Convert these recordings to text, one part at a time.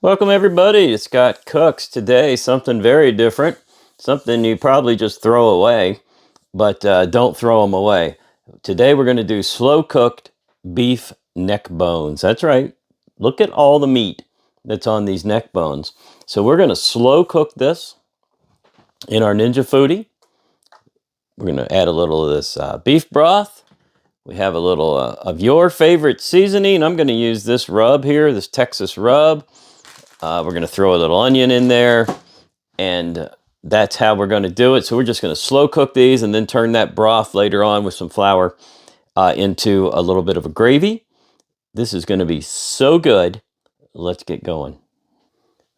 Welcome everybody, it's Scott Cooks. Today, something very different. Something you probably just throw away, but don't throw them away. Today we're going to do slow cooked beef neck bones. That's right. Look at all the meat that's on these neck bones. So we're going to slow cook this in our Ninja Foodi. We're going to add a little of this beef broth. We have a little of your favorite seasoning. I'm going to use this rub here, this Texas rub. We're going to throw a little onion in there, and that's how we're going to do it. So we're just going to slow cook these and then turn that broth later on with some flour into a little bit of a gravy. This is going to be so good. Let's get going.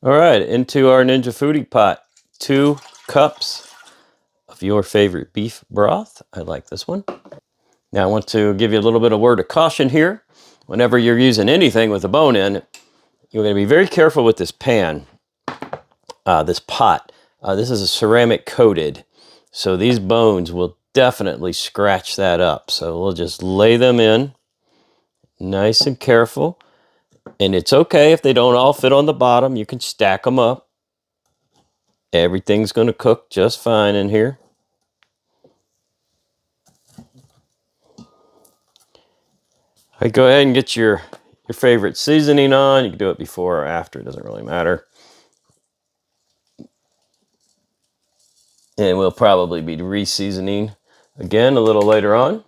All right, into our Ninja Foodi pot. 2 cups of your favorite beef broth. I like this one. Now I want to give you a little bit of word of caution here. Whenever you're using anything with a bone in it, you're going to be very careful with this pan, this pot. This is a ceramic coated, so these bones will definitely scratch that up. So we'll just lay them in nice and careful. And it's okay if they don't all fit on the bottom. You can stack them up. Everything's going to cook just fine in here. All right, go ahead and get your favorite seasoning on. You can do it before or after, it doesn't really matter. And we'll probably be re-seasoning again a little later on.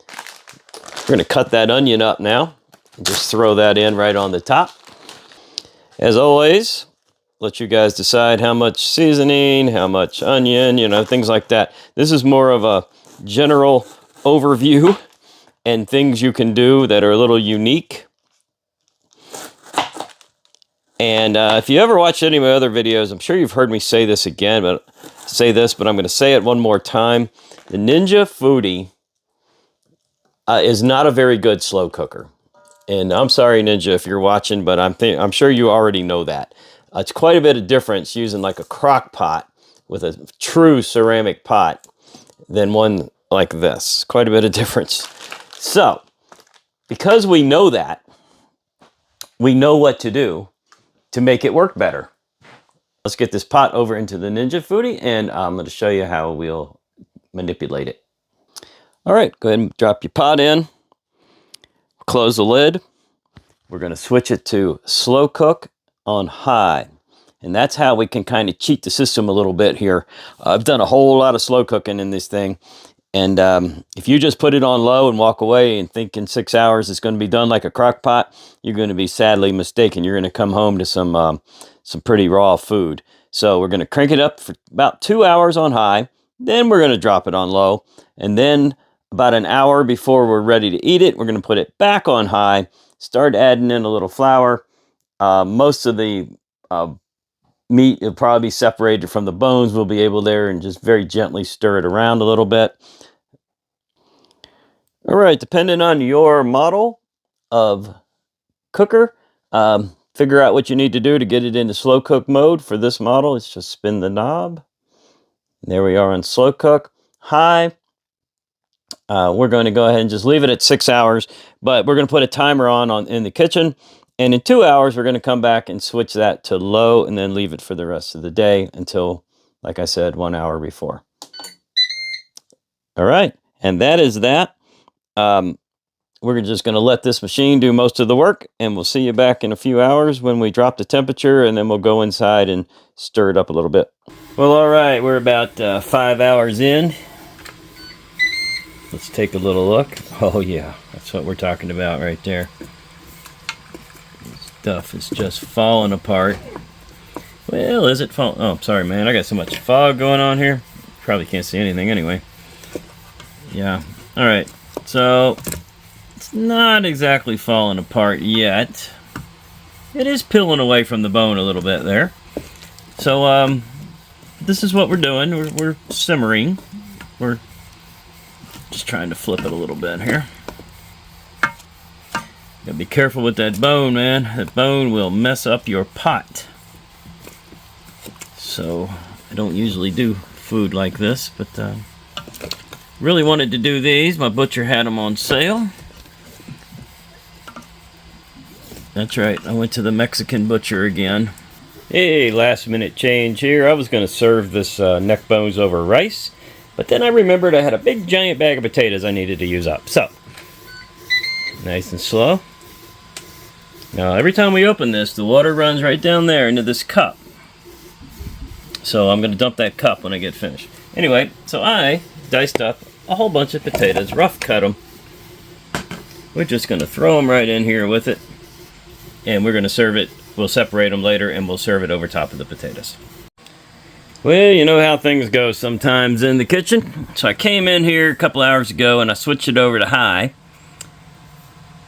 We're going to cut that onion up now and just throw that in right on the top. As always, let you guys decide how much seasoning, how much onion, things like that. This is more of a general overview and things you can do that are a little unique. And if you ever watched any of my other videos, I'm sure you've heard me say this again, but I'm going to say it one more time. The Ninja Foodi is not a very good slow cooker. And I'm sorry, Ninja, if you're watching, but I'm sure you already know that. It's quite a bit of difference using like a crock pot with a true ceramic pot than one like this. Quite a bit of difference. So, because we know that, we know what to do to make it work better. Let's get this pot over into the Ninja Foodi, and I'm going to show you how we'll manipulate it. All right, go ahead and drop your pot in. Close the lid. We're going to switch it to slow cook on high. And that's how we can kind of cheat the system a little bit here. I've done a whole lot of slow cooking in this thing. And if you just put it on low and walk away and think in 6 hours it's going to be done like a crock pot, you're going to be sadly mistaken. You're going to come home to some pretty raw food. So we're going to crank it up for about 2 hours on high. Then we're going to drop it on low. And then about an hour before we're ready to eat it, we're going to put it back on high, start adding in a little flour. Most of the meat will probably be separated from the bones. We'll be able there and just very gently stir it around a little bit. All right, depending on your model of cooker, figure out what you need to do to get it into slow cook mode. For this model, it's just spin the knob. There we are on slow cook. High, we're going to go ahead and just leave it at 6 hours, but we're going to put a timer on in the kitchen. And in 2 hours, we're going to come back and switch that to low and then leave it for the rest of the day until, like I said, 1 hour before. All right, and that is that. We're just going to let this machine do most of the work, and we'll see you back in a few hours when we drop the temperature, and then we'll go inside and stir it up a little bit. Well, all right, we're about 5 hours in. Let's take a little look. Oh, yeah, that's what we're talking about right there. Stuff is just falling apart. Well, is it falling? Oh, sorry, man. I got so much fog going on here. Probably can't see anything anyway. Yeah. All right. So it's not exactly falling apart yet. It is peeling away from the bone a little bit there. So this is what we're doing. We're simmering. We're just trying to flip it a little bit here. Gotta be careful with that bone, man. That bone will mess up your pot. So I don't usually do food like this, but really wanted to do these. My butcher had them on sale. That's right, I went to the Mexican butcher again. Hey, last minute change here. I was going to serve this neck bones over rice, but then I remembered I had a big giant bag of potatoes I needed to use up. So, nice and slow. Now, every time we open this, the water runs right down there into this cup. So I'm going to dump that cup when I get finished. Anyway, so I diced up a whole bunch of potatoes, rough cut them. We're just going to throw them right in here with it, and we're going to serve it. We'll separate them later, and we'll serve it over top of the potatoes. Well, you know how things go sometimes in the kitchen. So I came in here a couple hours ago, and I switched it over to high.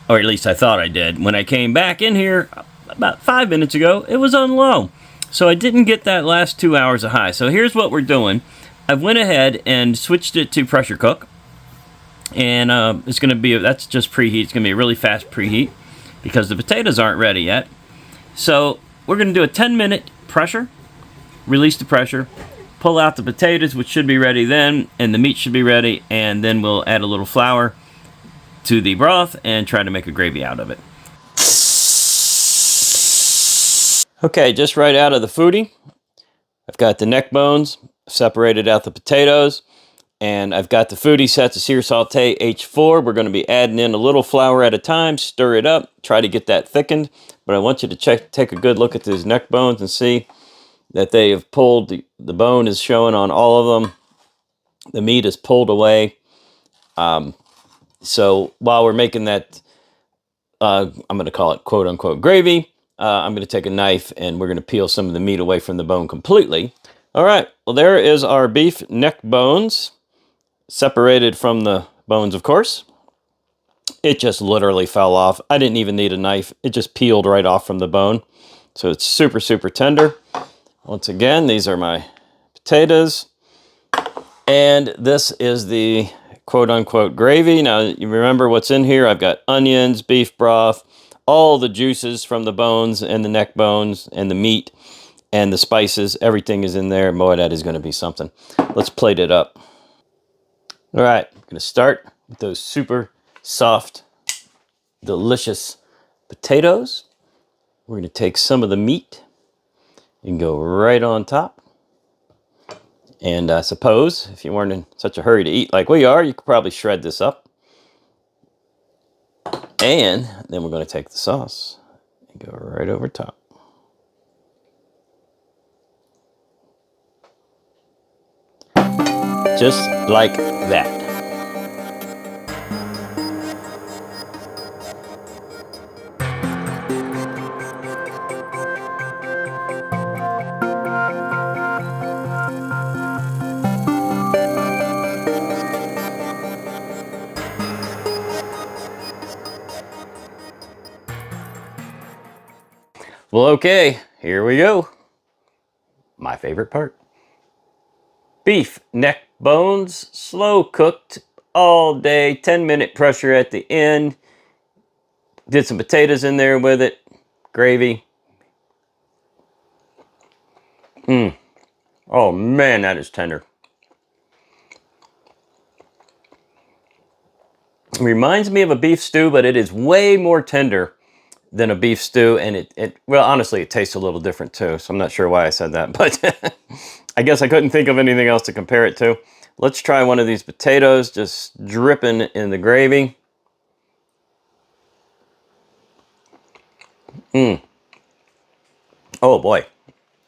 Or at least I thought I did. When I came back in here about 5 minutes ago, it was on low. So I didn't get that last 2 hours of high. So here's what we're doing. I went ahead and switched it to pressure cook. And it's going to be, that's just preheat. It's going to be a really fast preheat because the potatoes aren't ready yet. So we're going to do a 10-minute pressure, release the pressure, pull out the potatoes, which should be ready then, and the meat should be ready, and then we'll add a little flour to the broth and try to make a gravy out of it. Okay, just right out of the Foodi, I've got the neck bones, separated out the potatoes, and I've got the Foodi set to sear saute H4. We're going to be adding in a little flour at a time, stir it up, try to get that thickened, but I want you to take a good look at these neck bones and see that they have pulled, the bone is showing on all of them, the meat is pulled away. So while we're making that, I'm going to call it quote-unquote gravy, I'm going to take a knife and we're going to peel some of the meat away from the bone completely. All right, well, there is our beef neck bones, separated from the bones, of course. It just literally fell off. I didn't even need a knife. It just peeled right off from the bone. So it's super, super tender. Once again, these are my potatoes. And this is the quote-unquote gravy. Now, you remember what's in here. I've got onions, beef broth, all the juices from the bones and the neck bones and the meat and the spices. Everything is in there. Boy, that is going to be something. Let's plate it up. All right, I'm going to start with those super soft, delicious potatoes. We're going to take some of the meat and go right on top. And I suppose, if you weren't in such a hurry to eat like we are, you could probably shred this up. And then we're going to take the sauce and go right over top. Just like that. Well, okay, here we go. My favorite part. Beef neck bones, slow cooked all day, 10-minute pressure at the end. Did some potatoes in there with it, gravy. Oh man, that is tender. It reminds me of a beef stew, but it is way more tender than a beef stew, and well, honestly, it tastes a little different too, so I'm not sure why I said that, but I guess I couldn't think of anything else to compare it to. Let's try one of these potatoes, just dripping in the gravy. Oh boy,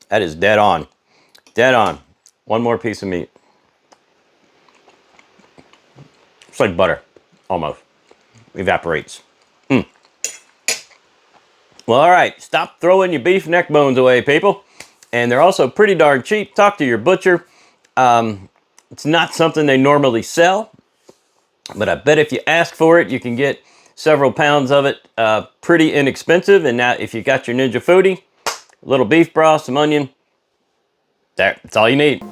that is dead on. Dead on. One more piece of meat. It's like butter, almost. Evaporates. Well, all right, stop throwing your beef neck bones away, people. And they're also pretty darn cheap. Talk to your butcher. It's not something they normally sell, but I bet if you ask for it, you can get several pounds of it pretty inexpensive. And now, if you got your Ninja Foodi, a little beef broth, some onion, that's all you need.